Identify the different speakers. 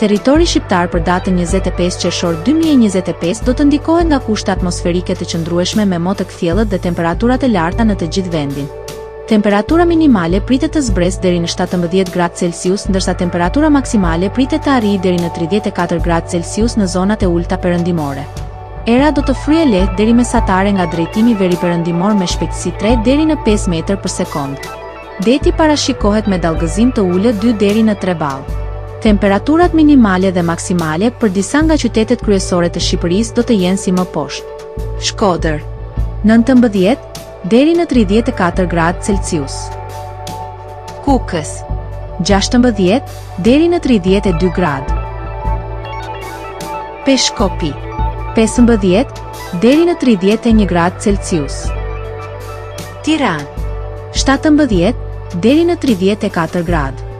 Speaker 1: Territori shqiptar për datën 25 qershor 2025 do të ndikohet nga kushte atmosferike të qëndrueshme me motë të kthjellët dhe temperaturat e larta në të gjithë vendin. Temperatura minimale pritet të zbresë deri në 17 gradë Celsius, ndërsa temperatura maksimale pritet të arrijë deri në 34 gradë Celsius në zonat e ulta perëndimore. Era do të fryejë lehtë deri mesatare nga drejtimi veriperëndimor me shpejtësi 3 deri në 5 metër për sekond. Deti parashikohet me dallgëzim të ulët 2 deri në 3 ballë. Temperaturat minimale dhe maksimale për disa nga qytetet kryesore të Shqipërisë do të jenë si më poshtë. Shkodër 19 deri në 34 gradë Celsius. Kukës 16 deri në 32 gradë. Peshkopi 15 deri në 31 gradë Celsius. Tiranë 17 deri në 34 gradë.